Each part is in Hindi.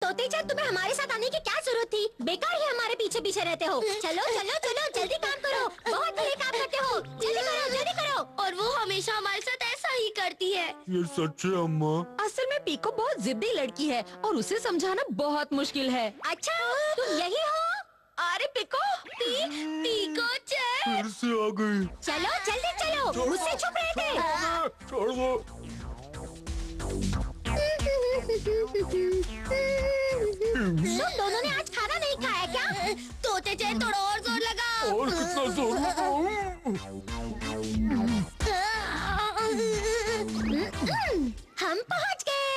तोते चांद, तुम्हें हमारे साथ आने की क्या जरूरत थी? बेकार ही हमारे पीछे पीछे रहते हो। चलो चलो चलो, जल्दी काम करो, बहुत बुरे काम करते हो। जल्दी करो, जल्दी करो। और वो हमेशा हमारे साथ ऐसा ही करती है। ये सच है अम्मा। असल में पीको बहुत जिद्दी लड़की है और उसे समझाना बहुत मुश्किल है। अच्छा, तुम यही हो? अरे पीको, पीको चैन। फिर से आ गई। चलो जल्दी चलो, मुझसे छुप रहे थे। छोड़ दो। तुम दोनों ने आज खाना नहीं खाया क्या? तोते चैन, थोड़ा और जोर लगाओ। और कितना जोर लगाऊं? हम पहुंच गए।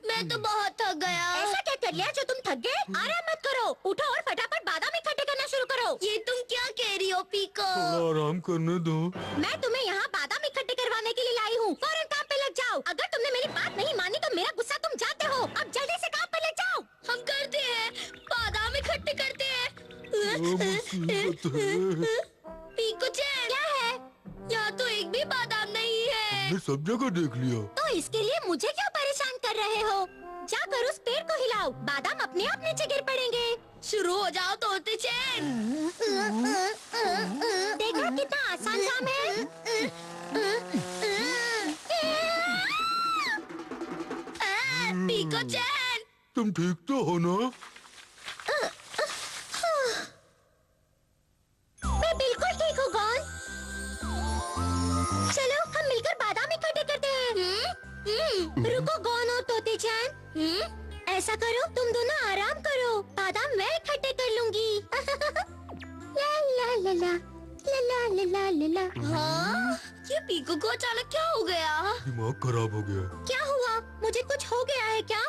मैं तो बहुत थक गया। ऐसा क्या कर लिया जो तुम थक गए? आराम मत करो, उठो और फटाफट बादाम इकट्ठे करना शुरू करो। ये तुम क्या कह रही हो पीको? थोड़ा आराम करने दो। मैं तुम्हें यहाँ बादाम इकट्ठे करवाने के लिए लाई हूँ। फौरन काम पे लग जाओ। अगर तुमने मेरी बात नहीं मानी तो मेरा गुस्सा तुम जानते हो। अब जल्दी से काम पे लग जाओ। हम करते हैं, बादाम इकट्ठे करते हैं। मुसीबत है। पीको चैन, क्या है? यहाँ तो एक भी बादाम नहीं है। हमने सब जगह देख लिया। तो इसके लिए मुझे क्यों परेशान कर रहे हो? जाकर उस पेड़ को हिलाओ, बादाम अपने आप नीचे गिर पड़ेंगे। शुरू हो जाओ तोते चैन। देखो कितना आसान काम है। पीको चैन, तुम ठीक तो हो ना? मैं बिल्कुल ठीक हूँ गॉन। चलो हम मिलकर बादाम इकट्ठे करते हैं। रुको गॉन और तोते चांद, ऐसा करो, तुम दोनों आराम करो, बादाम मैं इकट्ठे कर लूंगी। ला ला ला ला ला ला ला ला ला। हाँ, ये पीको को अचानक क्या हो गया? दिमाग खराब हो गया। क्या हुआ? मुझे कुछ हो गया है क्या?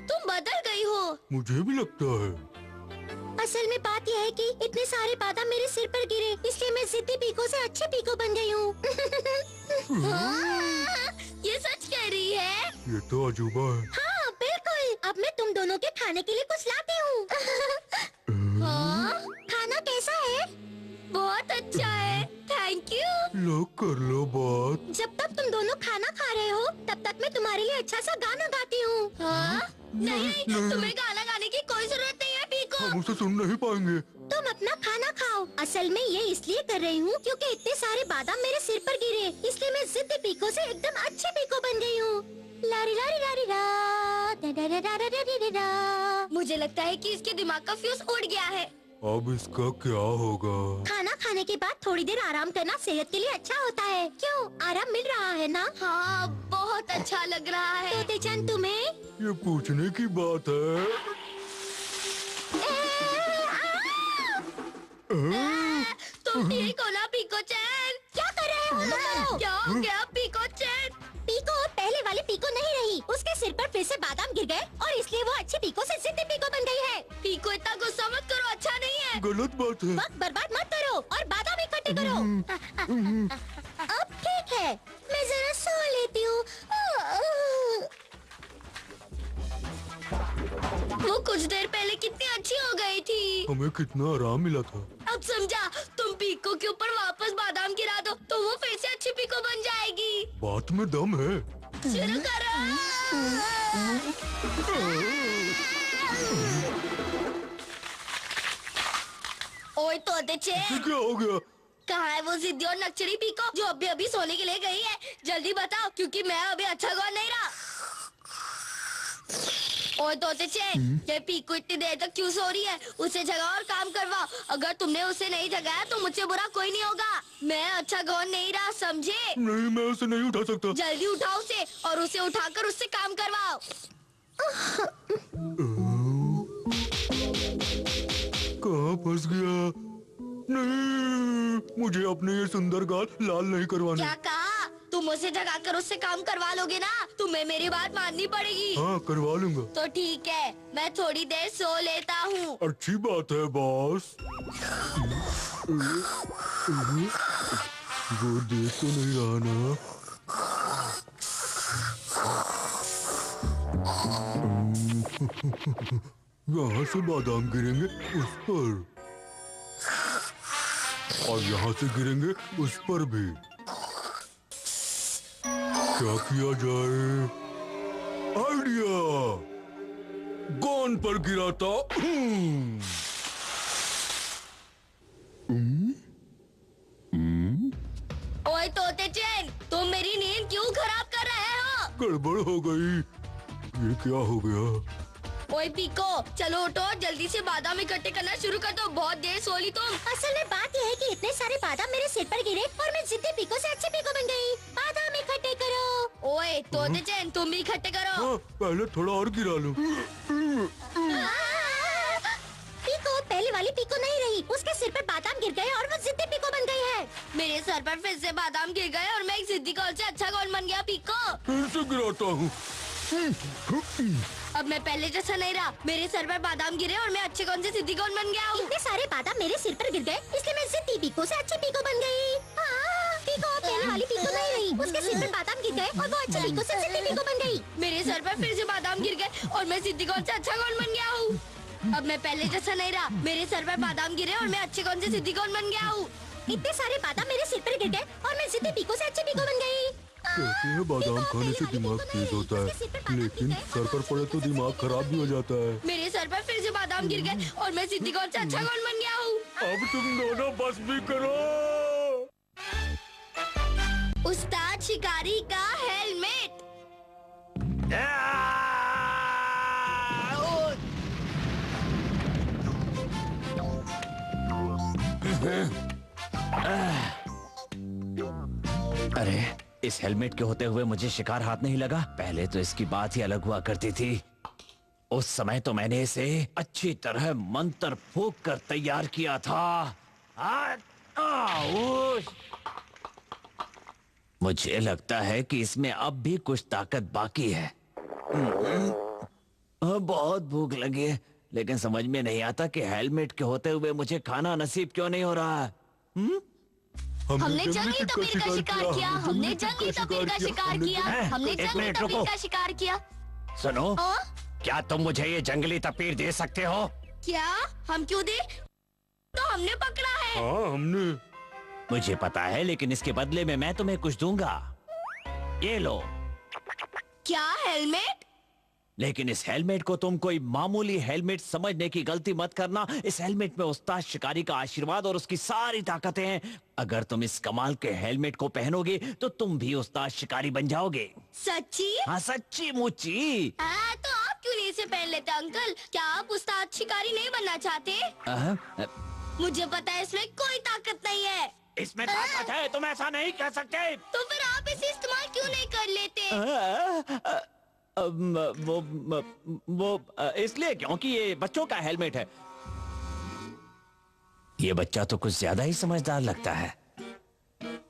तुम बदल गई हो। मुझे भी लगता है। असल में बात यह है कि इतने सारे बादाम मेरे सिर पर गिरे, इसलिए मैं जिद्दी पीको से अच्छे पीको बन गई हूँ। ये सच कह रही है? ये तो अजूबा है। हाँ बिल्कुल। अब मैं तुम दोनों के खाने के लिए कुछ लाती हूँ। हाँ, खाना कैसा है? बहुत अच्छा है, थैंक यू। लो कर लो बात। जब तक तुम दोनों खाना खा रहे हो तब तक मैं तुम्हारे लिए अच्छा सा गाना गाती हूँ। हाँ? नहीं, तुम्हें गाना गाने की कोई जरूरत नहीं है पीको। हम उसे सुन नहीं पाएंगे। तुम अपना खाना खाओ। असल में ये इसलिए कर रही हूँ क्योंकि इतने सारे बादाम मेरे सिर पर गिरे, इसलिए मैं जिद्दी पीको से एकदम अच्छी पीको बन गई हूँ। लारी लारी लारी रा, दा दा दा दा दा दा दा दा। मुझे लगता है कि इसके दिमाग का फ्यूज उड़ गया है। अब इसका क्या होगा? खाना खाने के बाद थोड़ी देर आराम करना सेहत के लिए अच्छा होता है। क्यों, आराम मिल रहा है ना? हाँ, बहुत अच्छा लग रहा है। तोते चांद तुम्हें? ये पूछने की बात है। तुम ठीक हो ना पीको चैन? क्या कर रहे हो तुम दोनों? क्या हो गया पीको चैन? पीको पहले वाली पीको नहीं रही, उसके सिर पर फिर से बादाम गिर गए और इसलिए वो अच्छी पीको से जिद्दी पीको बन गई है। पीको इतना गुस्सा मत करो, अच्छा नहीं है। गलत बात है। वक्त बर्बाद मत करो और बादाम इकट्ठे करो। अब ठीक है, मैं जरा सो लेती हूँ। वो कुछ देर पहले कितनी अच्छी हो गई थी। हमें कितना आराम मिला था। अब समझा, तुम पीको के ऊपर वापस बादाम गिरा दो तो वो फिर से अच्छी पीको बन जाएगी। बात में दम है। शुरू करो। ओए तोते ये चैन, क्या हो गया? कहाँ है वो जिद्दी और नक्चड़ी पीको जो अभी अभी सोने के लिए गई है? जल्दी बताओ, क्योंकि मैं अभी अच्छा गौर नहीं रहा। ओए तोते चैन, ये पीको इतनी देर तक क्यों सो रही है? उसे जगाओ और काम करवाओ। अगर तुमने उसे नहीं जगाया तो मुझसे बुरा कोई नहीं होगा। मैं अच्छा गौर नहीं रहा, समझे? नहीं, मैं उसे नहीं उठा सकता। जल्दी उठाओ उसे और उसे उठाकर उससे काम करवाओ। कहाँ फंस गया? नहीं, मुझे अपने ये सुंदर गाल लाल नहीं करवाने। क्या कहा? तुम उसे जगाकर उससे काम करवा लोगे ना? तुम्हें मेरी बात माननी पड़ेगी। हाँ, करवा लूंगा। तो ठीक है, मैं थोड़ी देर सो लेता हूँ। अच्छी बात है बॉस। वो देख तो नहीं रहा ना? यहाँ से बादाम गिरेंगे उस पर और यहाँ से गिरेंगे उस पर भी। क्या किया जाए? आइडिया! चांद पर गिराता। ओए तोते चैन, तुम मेरी नींद क्यों खराब कर रहे हो? गड़बड़ हो गई। ये क्या हो गया? ओए पीको, चलो उठो, जल्दी से बादाम इकट्ठे करना शुरू कर दो। बहुत देर सो ली तुम। असल में बात यह है कि इतने सारे बादाम मेरे सिर पर गिरे और मैं जिद्दी पीको से अच्छी पीको बन गई। बादाम इकट्ठे करो। ओए तोते चैन, तुम भी इकट्ठे करो। हाँ, पहले थोड़ा और गिरा लूं। पीको पहले वाली पीको नहीं रही, उसके सिर पर बादाम गिर गए और वो जिद्दी पीको बन गई है। मेरे सर पर फिर से बादाम गिर गए और मैं एक जिद्दी कौन से अच्छा कौन बन गया पीको। फिर से गिराता हूँ। अब मैं पहले जैसा नहीं रहा। मेरे सर पर बादाम गिरे और मैं अच्छे कौन से जिद्दी कौन बन गया हूँ। इतने सारे बादाम मेरे सिर पर गिर गए, इसलिए मैं जिद्दी पीको से अच्छी पीको बन गई। पीको पहले वाली पीको नहीं रही, उसके सिर पर बादाम गिर गए और वो अच्छी पीको से जिद्दी पीको बन गई। मेरे सर पर फिर से बादाम गिर गए और मैं जिद्दी कौन से अच्छा कौन बन गया हूँ। अब मैं पहले जैसा नहीं रहा। मेरे सर पर बादाम गिरे और मैं अच्छे कौन से जिद्दी कौन बन गया हूँ। इतने सारे बादाम मेरे सिर पर गिर गए और मैं जिद्दी पीको से अच्छी पीको बन गई। कहते हैं बादाम खाने से दिमाग तेज होता है, लेकिन सर पर पड़े तो दिमाग खराब भी हो जाता है। मेरे सर पर फिर से बादाम गिर गए और मैं जिद्दी कौन से अच्छा कौन बन गया हूँ। अब तुम दोनों बस भी करो। उस्ताद शिकारी का हेलमेट। अरे इस हेलमेट के होते हुए मुझे शिकार हाथ नहीं लगा। पहले तो इसकी बात ही अलग हुआ करती थी। उस समय तो मैंने इसे अच्छी तरह मंत्र फूंक कर तैयार किया था। मुझे लगता है कि इसमें अब भी कुछ ताकत बाकी है। बहुत भूख लगी है, लेकिन समझ में नहीं आता कि हेलमेट के होते हुए मुझे खाना नसीब क्यों नहीं हो रहा है। हमने जंगली तपीर का शिकार किया। हमने जंगली तपीर का शिकार किया। हमने एक जंगली मिनट तपीर रुको। का शिकार किया। सुनो, हाँ? क्या तुम मुझे ये जंगली तपीर दे सकते हो? क्या हम क्यों दे? तो हमने पकड़ा है। हाँ हमने। मुझे पता है, लेकिन इसके बदले में मैं तुम्हें कुछ दूंगा। ये लो। क्या हेलमेट? लेकिन इस हेलमेट को तुम कोई मामूली हेलमेट समझने की गलती मत करना। इस हेलमेट में उस्ताद शिकारी का आशीर्वाद और उसकी सारी ताकतें हैं। अगर तुम इस कमाल के हेलमेट को पहनोगे तो तुम भी उस्ताद शिकारी बन जाओगे। सच्ची? हाँ सच्ची मुच्ची। तो आप क्यों नहीं इसे पहन लेते अंकल? क्या आप उस्ताद शिकारी नहीं बनना चाहते? मुझे पता है इसमें कोई ताकत नहीं है। इसमें ताकत है, तुम ऐसा नहीं कह सकते। तो फिर आप इसे इस्तेमाल क्यों नहीं कर लेते? वो इसलिए क्योंकि ये बच्चों का हेलमेट है। ये बच्चा तो कुछ ज्यादा ही समझदार लगता है।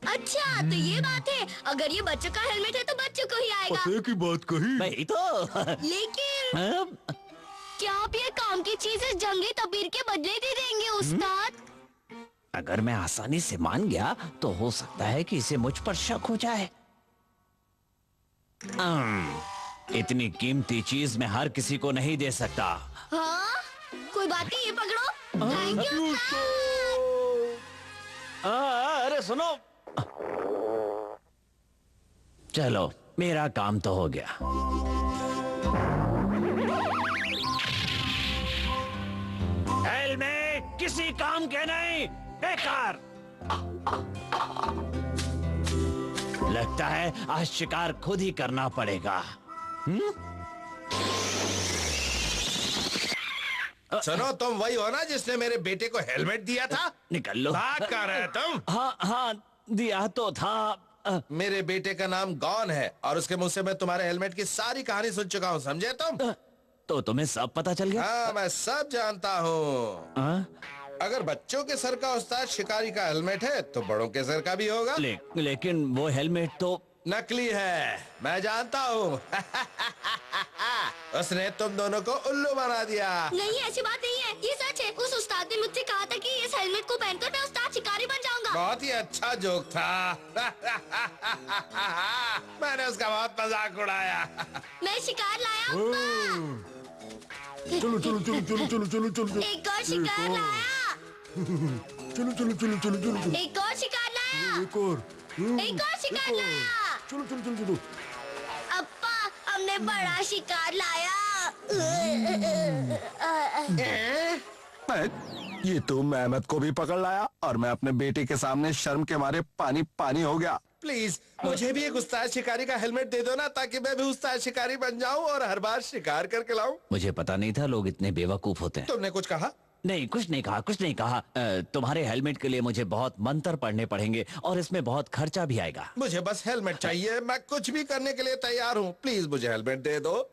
अच्छा तो ये बात है। अगर ये बच्चों का हेलमेट है तो बच्चों को ही आएगा। पते की बात कही। नहीं तो लेकिन क्या आप ये काम की चीज इस जंगली तपीर के बदले दे देंगे उस्ताद? अगर मैं आसानी से मान गया तो हो सकता है कि इसे मुझ पर शक हो जाए। इतनी कीमती चीज मैं हर किसी को नहीं दे सकता। हाँ? कोई बात नहीं, ये पकड़ो। Thank you. अरे सुनो, चलो मेरा काम तो हो गया। हेलमेट किसी काम के नहीं, बेकार। लगता है आज शिकार खुद ही करना पड़ेगा। सुनो, तुम वही हो ना जिसने मेरे बेटे को हेलमेट दिया था? निकल लो। भाग कर रहे तुम? हाँ हाँ दिया तो था। मेरे बेटे का नाम गॉन है और उसके मुंह से मैं तुम्हारे हेलमेट की सारी कहानी सुन चुका हूँ, समझे तुम? तो तुम्हें सब पता चल गया? हाँ, मैं सब जानता हूँ। अगर बच्चों के सर का उस्ताद शिकारी का हेलमेट है तो बड़ों के सर का भी होगा। लेकिन वो हेलमेट तो नकली है, मैं जानता हूँ। उसने तुम दोनों को उल्लू बना दिया। नहीं, ऐसी बात नहीं है, ये सच है। उस उस्ताद ने मुझसे कहा था कि इस हेलमेट को पहनकर मैं उस्ताद शिकारी बन जाऊंगा। बहुत ही अच्छा जोक था। मैंने उसका बहुत मजाक उड़ाया। मैं शिकार लाया अब्बा। चलो चलो चलो चलो चलो चलो चलो। एक और शिकार लाया। चलो चलो चलो चलो चलो। एक और शिकार लाया। एक और। एक और शिकार लाया। चलो चलो चलो चलो। अब्बा, हमने बड़ा शिकार लाया। ये तो मेहमत को भी पकड़ लाया और मैं अपने बेटे के सामने शर्म के मारे पानी पानी हो गया। प्लीज मुझे भी एक उस्ताद शिकारी का हेलमेट दे दो ना, ताकि मैं भी उस्ताद शिकारी बन जाऊं और हर बार शिकार करके लाऊं। मुझे पता नहीं था लोग इतने बेवकूफ होते हैं। तुमने कुछ कहा? नहीं, कुछ नहीं कहा, कुछ नहीं कहा। तुम्हारे हेलमेट के लिए मुझे बहुत मंत्र पढ़ने पड़ेंगे और इसमें बहुत खर्चा भी आएगा। मुझे बस हेलमेट चाहिए, मैं कुछ भी करने के लिए तैयार हूँ। प्लीज मुझे हेलमेट दे दो।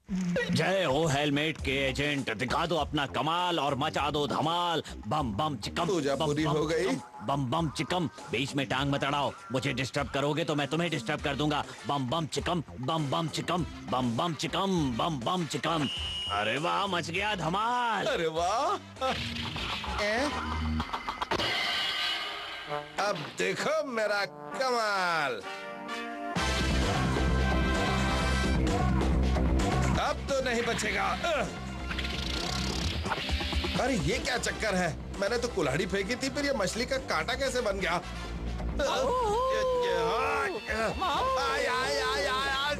जय हो हेलमेट के एजेंट, दिखा दो अपना कमाल और मचा दो धमाल। बम बम चिकम, पूजा बम पूरी बम हो गई। चिकम, बम बम चिकम। बीच में टांग मत अड़ाओ, मुझे डिस्टर्ब करोगे तो मैं तुम्हें डिस्टर्ब कर दूंगा। बम बम चिकम, बम बम चिकम, बम बम चिकम, बम बम चिकम। अरे वाह, मच गया धमाल। अरे वाह। अब देखो मेरा कमाल। अब तो नहीं बचेगा। अरे ये क्या चक्कर है? मैंने तो कुल्हाड़ी फेंकी थी, फिर ये मछली का कांटा कैसे बन गया? आय, आय, आय, आय,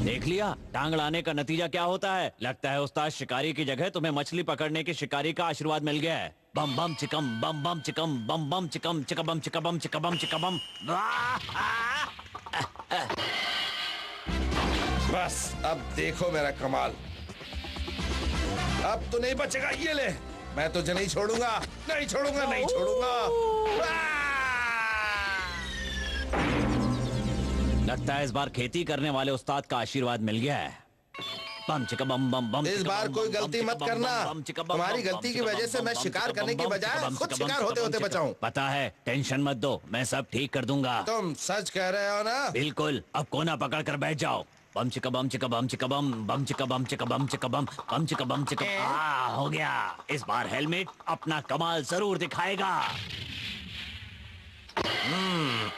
देख लिया टांग अड़ाने का नतीजा क्या होता है। लगता है उस्ताद शिकारी की जगह तुम्हें मछली पकड़ने के शिकारी का आशीर्वाद मिल गया है। बम बम चिकम, बम बम चिकम, बम बम चिकम, चिकबम चिकबम चिकबम चिकबम। बस अब देखो मेरा कमाल। अब तो नहीं बचेगा। ये ले, मैं तुझे नहीं छोड़ूंगा, नहीं छोड़ूंगा, नहीं छोड़ूंगा। लगता है इस बार खेती करने वाले उस्ताद का आशीर्वाद मिल गया है। बम चिका बम बम बम। इस बार कोई गलती मत करना। तुम्हारी गलती की वजह से मैं शिकार करने की बजाय खुद शिकार होते होते बचाऊं। पता है, टेंशन मत दो, मैं सब ठीक कर दूंगा। तुम सच कह रहे हो ना? बिल्कुल। अब कोना पकड़ कर बैठ जाओ। बम चिका बम चिका बम चिका बम, बम चिका बम चिका बम चिका बम, बम चिका बम चिका। हो गया। इस बार हेलमेट अपना कमाल जरूर दिखाएगा।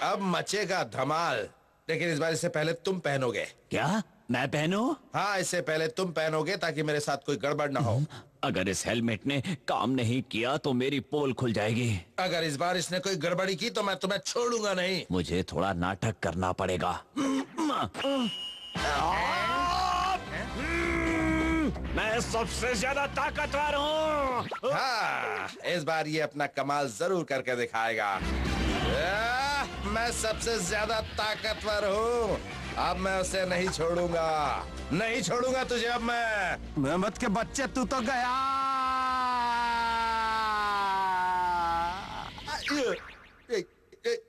अब मचेगा धमाल, लेकिन इस बार इससे पहले तुम पहनोगे। क्या मैं पहनूं? हाँ, इससे पहले तुम पहनोगे ताकि मेरे साथ कोई गड़बड़ ना हो। अगर इस हेलमेट ने काम नहीं किया तो मेरी पोल खुल जाएगी। अगर इस बार इसने कोई गड़बड़ी की तो मैं तुम्हें छोड़ूंगा नहीं। मुझे थोड़ा नाटक करना पड़ेगा। मैं सबसे ज्यादा ताकतवर हूँ। हाँ, इस बार ये अपना कमाल जरूर करके दिखाएगा। मैं सबसे ज्यादा ताकतवर हूँ। अब मैं उसे नहीं छोड़ूंगा, नहीं छोड़ूंगा तुझे अब मैं। मेहमत के बच्चे, तू तो गया।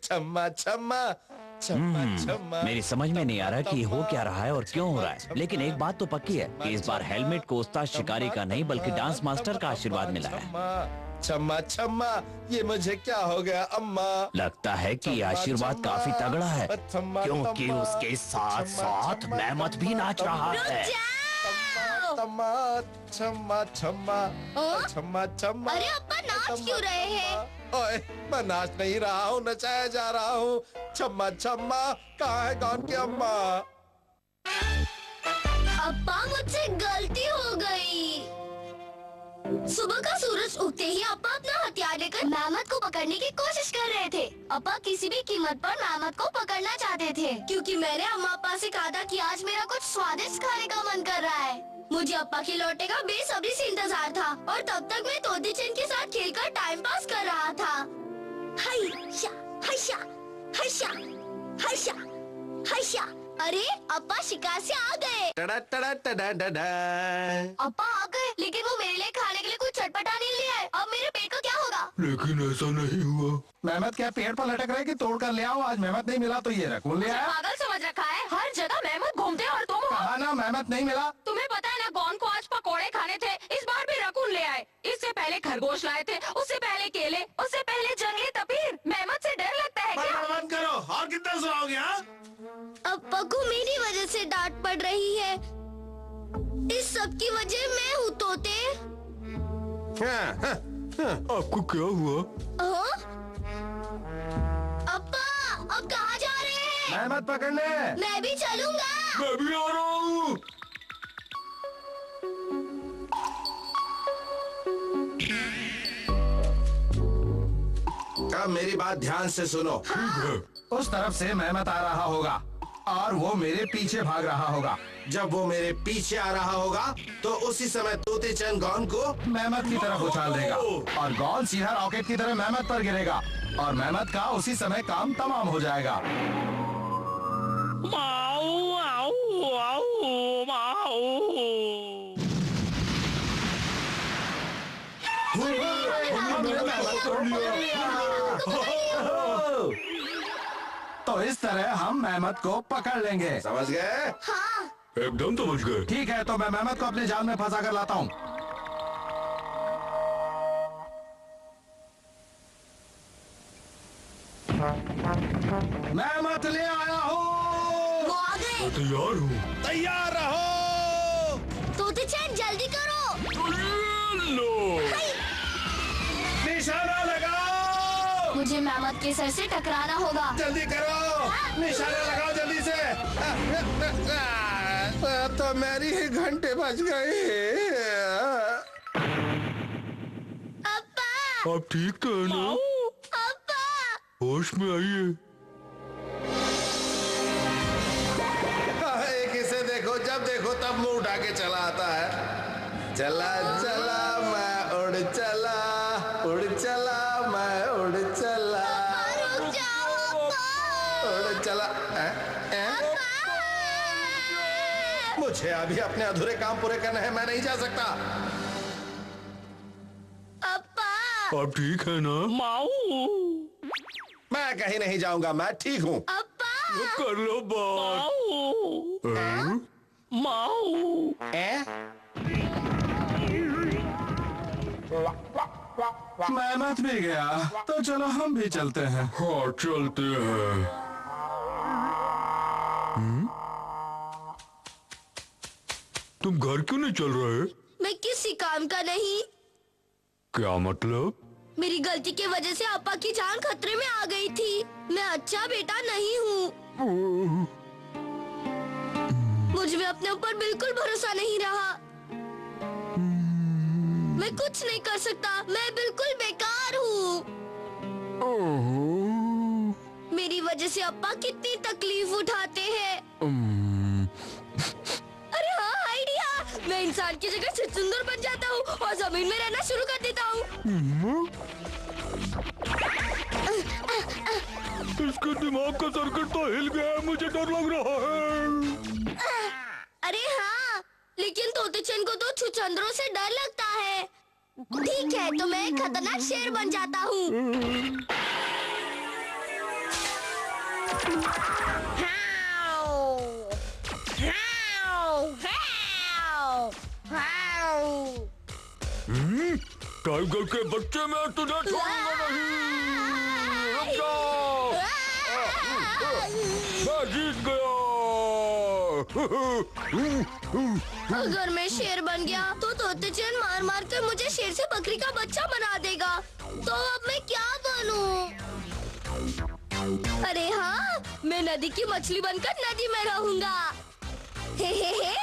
छम्मा छम्मा छम्मा छम्मा। मेरी समझ में नहीं आ रहा कि हो क्या रहा है और क्यों हो रहा है, लेकिन एक बात तो पक्की है कि इस बार हेलमेट को उस्ताद शिकारी का नहीं बल्कि डांस मास्टर का आशीर्वाद मिला है। छम्मा छम्मा, ये मुझे क्या हो गया अम्मा? लगता है कि आशीर्वाद काफी तगड़ा है, क्योंकि उसके साथ साथ मेहमत भी नाच रहा है। छम्मा छम्मा छम्मा छम्मा छम्मा। अरे अब्बा, नाच क्यों रहे हैं? ओए, मैं नाच नहीं रहा हूँ, नचाया जा रहा हूँ। छम्मा छम्मा, कहाँ है गौन की अम्मा? अब्बा, मुझसे गलती हो गई। सुबह का सूरज उगते ही अब्बा अपना हथियार लेकर मेहमत को पकड़ने की कोशिश कर रहे थे। अब्बा किसी भी कीमत पर मेहमत को पकड़ना चाहते थे, क्योंकि मैंने अम्मा अब्बा से कहा था कि आज मेरा कुछ स्वादिष्ट खाने का मन कर रहा है। मुझे अब्बा के लौटने का बेसब्री से इंतजार था और तब तक मैं तोते चैन के साथ खेलकर टाइम पास कर रहा था। हैशा हैशा हैशा हैशा हैशा। अरे अब्बा शिकार से आ गए। टड़ा टड़ा टड़ा टड़ा। अब्बा आ गए, लेकिन वो मेरे लिए खाने के लिए कुछ चटपटा नहीं ले आए। अब मेरे पेट का क्या होगा? लेकिन ऐसा नहीं हुआ। मेहमत क्या पेड़ पर लटक रहे कि तोड़ कर ले आओ? आज मेहमत नहीं मिला तो ये रकून ले आया। पागल समझ रखा है, हर जगह मेहमत घूमते और तुम हो। कहा ना मेहमत नहीं मिला। तुम्हें पता है ना, गौन को आज पकोड़े खाने थे, इस बार भी रकून ले आए। इससे पहले खरगोश लाए थे, उससे पहले केले, उससे पहले जंगली तपीर। मेहमत से डर लगता है क्या? बंद करो, और कितना सुनाओगे? अब्बा को मेरी वजह से डांट पड़ रही है। इस सब की वजह मैं हूँ तोते। आपको क्या हुआ? अब्बा, अब कहाँ जा रहे हैं? मेहमत पकड़ने। मैं भी चलूंगा। मैं भी आ रहा हूँ। अब मेरी बात ध्यान से सुनो। उस तरफ से मेहमत आ रहा होगा और वो मेरे पीछे भाग रहा होगा। जब वो मेरे पीछे आ रहा होगा तो उसी समय तोते चंद गॉन को मेहमत की तरफ उछाल देगा और गॉन सीधा रॉकेट की तरह मेहमत पर गिरेगा और मेहमत का उसी समय काम तमाम हो जाएगा। माऊ आऊ आऊ माऊ। हमने मेहमत तोड़ लिया। तो इस तरह हम मेहमत को पकड़ लेंगे। समझ गए? हाँ। एकदम समझ गए। ठीक है, तो मैं मेहमत को अपने जाल में फंसा कर लाता हूँ। मेहमत ले आया हूँ। वो आ गए। तैयार हूँ। तैयार रहो। तोते चैन जल्दी करो। लो। निशाना लगाओ। मुझे मेहमत के सर से टकराना होगा। जल्दी करो, निशाना लगाओ जल्दी से। तो मेरी ही घंटे बज गए। अब्बा, आप ठीक तो है ना? अब्बा। होश में आइए। एक इसे देखो, जब देखो तब मुंह उठा के चला आता है। चला चला मैं उड़ चला, उड़ चला मैं उड़ चला, रुक जाओ अब्बा। उड़ चला। मुझे अभी अपने अधूरे काम पूरे करने हैं, मैं नहीं जा सकता। अब्बा, आप ठीक है ना? माऊ मैं कहीं नहीं जाऊंगा, मैं ठीक हूँ। अब्बा। कर लो बात। माऊ माऊ। मेहमत भी गया, तो चलो हम भी चलते हैं। हाँ चलते हैं। तुम घर क्यों नहीं चल रहे? मैं किसी काम का नहीं। क्या मतलब? मेरी गलती की वजह से अब्बा की जान खतरे में आ गई थी। मैं अच्छा बेटा नहीं हूँ। मुझ में अपने ऊपर बिल्कुल भरोसा नहीं रहा। मैं कुछ नहीं कर सकता, मैं बिल्कुल बेकार हूँ। मेरी वजह से अब्बा कितनी तकलीफ उठाते हैं। अरे हाँ, आइडिया। मैं इंसान की जगह छुछुंदर बन जाता हूँ और जमीन में रहना शुरू कर देता हूँ। इसके दिमाग का सर्किट तो हिल गया है, मुझे डर लग रहा है। अरे हाँ, लेकिन तोते चंद को तो छुछंदरों से डर लगता है। ठीक है, तो मैं एक खतरनाक शेर बन जाता हूँ। टाइगर के बच्चे में तुझे छोड़ूंगा नहीं। रुक जाओ, मैं जीत गया। अगर मैं शेर बन गया तो तोते चंद मार मार कर मुझे शेर से बकरी का बच्चा बना देगा। तो अब मैं क्या बनूं? अरे हाँ, मैं नदी की मछली बनकर नदी में रहूंगा। हे हे हे।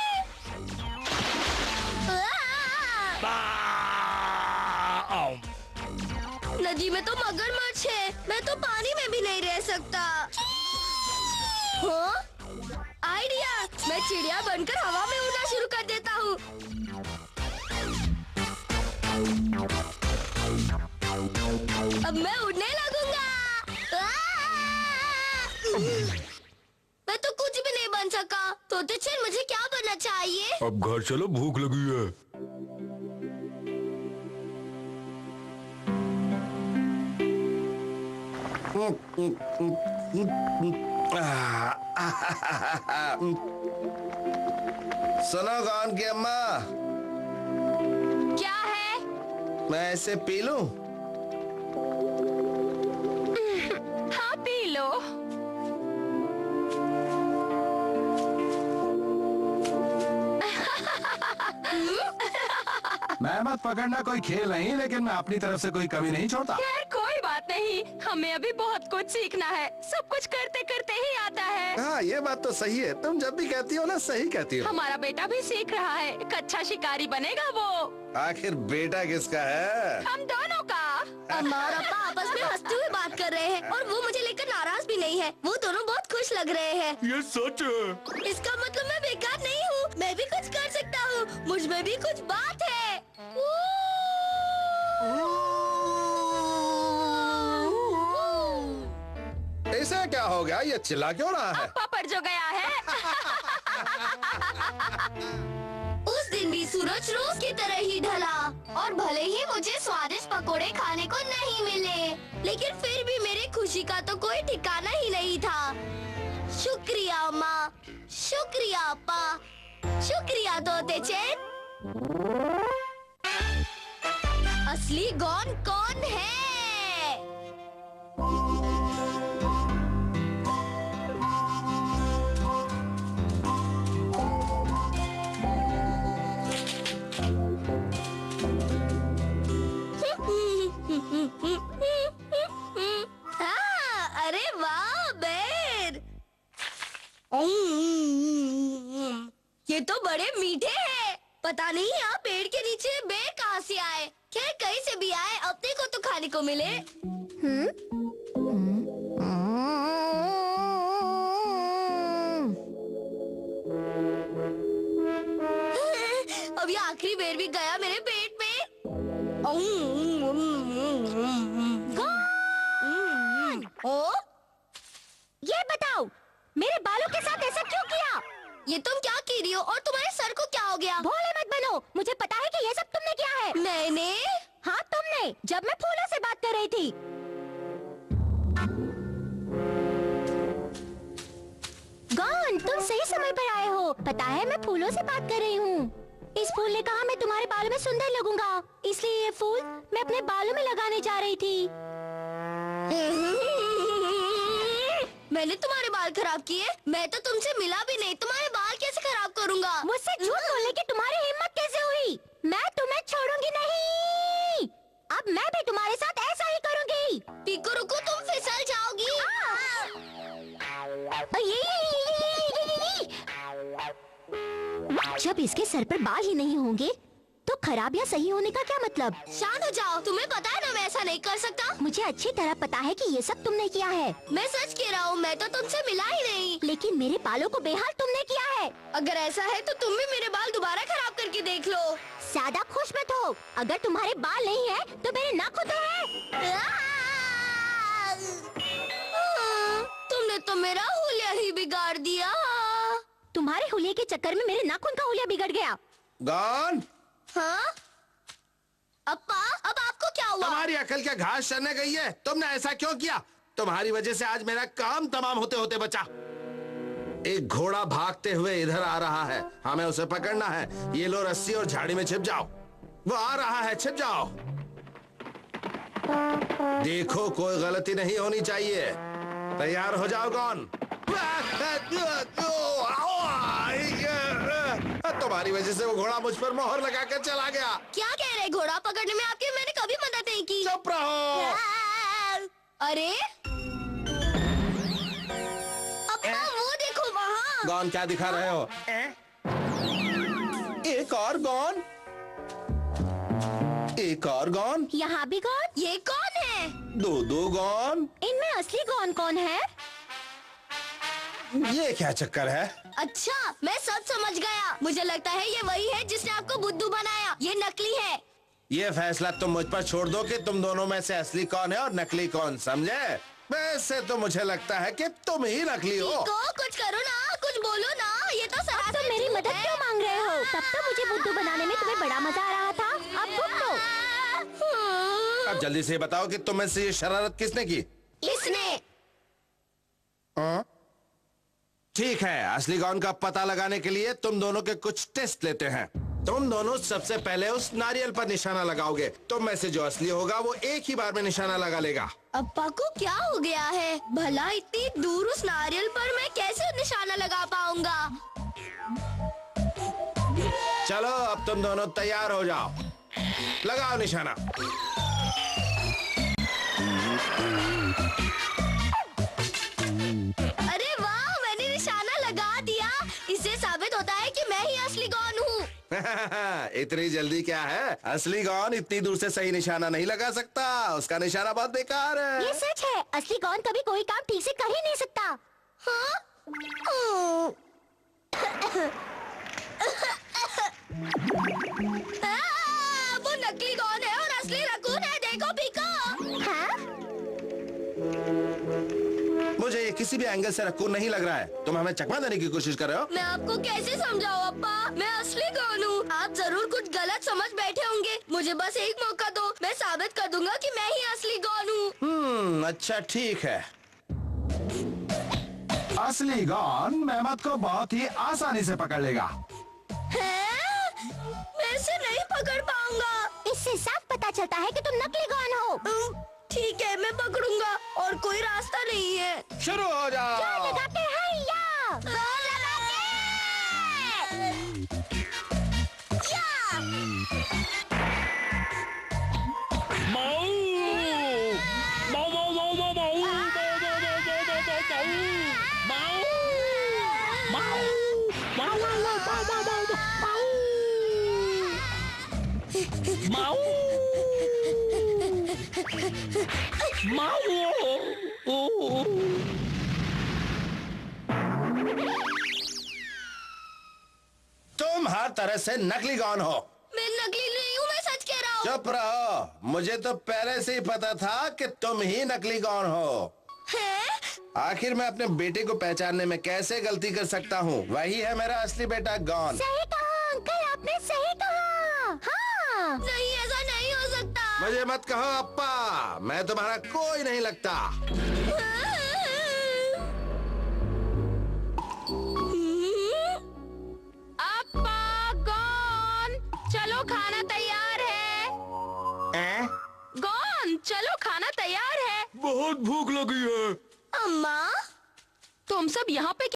नदी में तो मगरमच्छ है, मैं तो पानी में भी नहीं रह सकता। हाँ? आइडिया, मैं चिड़िया बनकर हवा में उड़ना शुरू कर देता हूँ। अब मैं उड़ने लगूंगा। मैं तो कुछ भी नहीं बन सका। तोते चंद, मुझे क्या बनना चाहिए? अब घर चलो, भूख लगी है। सुनो गॉन की अम्मा, क्या है? मैं इसे पी लूं? हाँ, पी लो। मेहमत पकड़ना कोई खेल नहीं, लेकिन मैं अपनी तरफ से कोई कमी नहीं छोड़ता। खैर, कोई बात नहीं, हमें अभी बहुत कुछ सीखना है। सब कुछ करते करते ही आता है। हाँ, ये बात तो सही है। तुम जब भी कहती हो ना, सही कहती हो। हमारा बेटा भी सीख रहा है। एक अच्छा शिकारी बनेगा वो। आखिर बेटा किसका है? हम दोनों का। अम्मा और अप्पा आपस में हंसते हुए बात कर रहे हैं और वो मुझे लेकर नाराज भी नहीं है। वो दोनों बहुत खुश लग रहे हैं। ये सच है। इसका मतलब मैं बेकार नहीं हूँ, मैं भी कुछ कर सकता हूँ, मुझ में भी कुछ बात है। इसे क्या हो गया? ये चिल्ला क्यों रहा है? अप्पा पर जो गया है। उस दिन भी सूरज रोज की तरह ही ढला और भले ही मुझे स्वादिष्ट पकोड़े खाने को नहीं मिले, लेकिन फिर भी मेरी खुशी का तो कोई ठिकाना ही नहीं था। शुक्रिया माँ, शुक्रिया अप्पा, शुक्रिया तोते चैन। असली गॉन कौन है? अरे वाह बेर, ये तो बड़े मीठे हैं। पता नहीं यहाँ पेड़ के नीचे बेर कहाँ से आए। खैर कहीं से भी आए, अपने को तो खाने को मिले। अब ये आखिरी बेर भी गया मेरे पेट में। ओ, ये बताओ, मेरे बालों के साथ ऐसा क्यों किया? ये तुम क्या की रही हो और तुम्हारे सर को क्या हो गया? भोले मत बनो, मुझे पता है कि ये सब तुमने किया है। मैंने? हाँ तुमने, जब मैं फूलों से बात कर रही थी। गॉन, तुम सही समय पर आए हो। पता है मैं फूलों से बात कर रही हूँ। इस फूल ने कहा मैं तुम्हारे बालों में सुंदर लगूंगा, इसलिए ये फूल मैं अपने बालों में लगाने जा रही थी। मैंने तुम्हारे बाल खराब किए? मैं तो तुमसे मिला भी नहीं, तुम्हारे बाल कैसे खराब करूंगा? मुझसे झूठ बोलने की तुम्हारी हिम्मत कैसे हुई? मैं तुम्हें छोड़ूंगी नहीं। अब मैं भी तुम्हारे साथ ऐसा ही करूंगी। पीको रुको, तुम फिसल जाओगी। जब इसके सर पर बाल ही नहीं होंगे तो खराब या सही होने का क्या मतलब? शांत हो जाओ, तुम्हें पता है ना मैं ऐसा नहीं कर सकता। मुझे अच्छी तरह पता है कि ये सब तुमने किया है। मैं सच कह रहा हूँ, मैं तो तुमसे मिला ही नहीं। लेकिन मेरे बालों को बेहाल तुमने किया है। अगर ऐसा है तो तुम भी मेरे बाल दोबारा खराब करके देख लो। ज्यादा खुश मत हो, अगर तुम्हारे बाल नहीं है तो मेरे नाखून तो है। तुमने तो मेरा हुलिया ही बिगाड़ दिया। तुम्हारे हुलिये के चक्कर में मेरे नाखून का हुलिया बिगड़ गया। गॉन, हाँ? अप्पा, अब आपको क्या हुआ? तुम्हारी अकल क्या घास चरने गई है? तुमने ऐसा क्यों किया? तुम्हारी वजह से आज मेरा काम तमाम होते होते बचा। एक घोड़ा भागते हुए इधर आ रहा है, हमें उसे पकड़ना है। ये लो रस्सी और झाड़ी में छिप जाओ। वो आ रहा है, छिप जाओ। देखो कोई गलती नहीं होनी चाहिए। तैयार हो जाओ गॉन। तुम्हारी वजह से वो घोड़ा मुझ पर मोहर लगाकर चला गया। क्या कह रहे? घोड़ा पकड़ने में आपकी मैंने कभी मदद नहीं की। चुप रहो। अरे अप्पा, वो देखो वहाँ। गॉन, क्या दिखा रहे हो? एक और गॉन, एक और गॉन, यहाँ भी गॉन? ये कौन है? दो गॉन। इनमें असली गॉन कौन है? ये क्या चक्कर है? अच्छा, मैं सब समझ गया। मुझे लगता है ये वही है जिसने आपको बुद्धू बनाया। ये नकली है। ये फैसला तुम मुझ पर छोड़ दो कि तुम दोनों में से असली कौन है और नकली कौन, समझे? वैसे तो मुझे लगता है कि तुम ही नकली हो। कुछ करो ना, कुछ बोलो ना। ये तो सरासर तुम मेरी झूठ मदद है। क्यों मांग रहे हो? तब तो मुझे बुद्धू बनाने में तुम्हें बड़ा मजा आ रहा था। अब तुम तो अब जल्दी से बताओ कि तुम में से ये शरारत किसने की? इसने। ठीक है, असली गॉन का पता लगाने के लिए तुम दोनों के कुछ टेस्ट लेते हैं। तुम दोनों सबसे पहले उस नारियल पर निशाना लगाओगे। तुम में से जो असली होगा वो एक ही बार में निशाना लगा लेगा। अप्पा को क्या हो गया है? भला इतनी दूर उस नारियल पर मैं कैसे निशाना लगा पाऊंगा? चलो अब तुम दोनों तैयार हो जाओ, लगाओ निशाना। अरे वाह, मैंने निशाना लगा दिया। इससे साबित होता है कि मैं ही असली गॉन हूँ। इतनी जल्दी क्या है? असली गॉन इतनी दूर से सही निशाना नहीं लगा सकता। उसका निशाना बहुत बेकार है। ये सच है, असली गॉन कभी कोई काम ठीक से कर ही नहीं सकता। हाँ? वो नकली गॉन है और असली रकून है। देखो पीको। हाँ? मुझे ये किसी भी एंगल से रकून नहीं लग रहा है। तुम हमें चकमा देने की कोशिश कर रहे हो। मैं आपको कैसे समझाऊं अप्पा? मैं असली गॉन हूँ। आप जरूर कुछ गलत समझ बैठे होंगे। मुझे बस एक मौका दो, मैं साबित कर दूंगा कि मैं ही असली गॉन हूँ। अच्छा ठीक है। असली गॉन मेहमत को बहुत ही आसानी से पकड़ लेगा। मैं इसे नहीं पकड़ पाऊंगा। इससे साफ पता चलता है कि तुम नकली गॉन हो। ठीक है, मैं पकड़ूंगा और कोई रास्ता नहीं है। शुरू हो जाओ। लगाते हैं या? तुम हर तरह से नकली गॉन हो। मैं नकली नहीं हूँ, मैं सच कह रहा हूँ। चुप रहो। मुझे तो पहले से ही पता था कि तुम ही नकली गॉन हो। आखिर मैं अपने बेटे को पहचानने में कैसे गलती कर सकता हूँ? वही है मेरा असली बेटा गॉन। सही कहा अंकल, आपने सही कहा। हाँ। नहीं, ऐसा नहीं हो सकता। मुझे मत कहो अप्पा, मैं तुम्हारा कोई नहीं लगता। अप्पा गॉन, चलो खाना तैयार है। गॉन, चलो खाना तैयार है। बहुत भूख लगी है। अम्मा, तुम सब यहाँ पे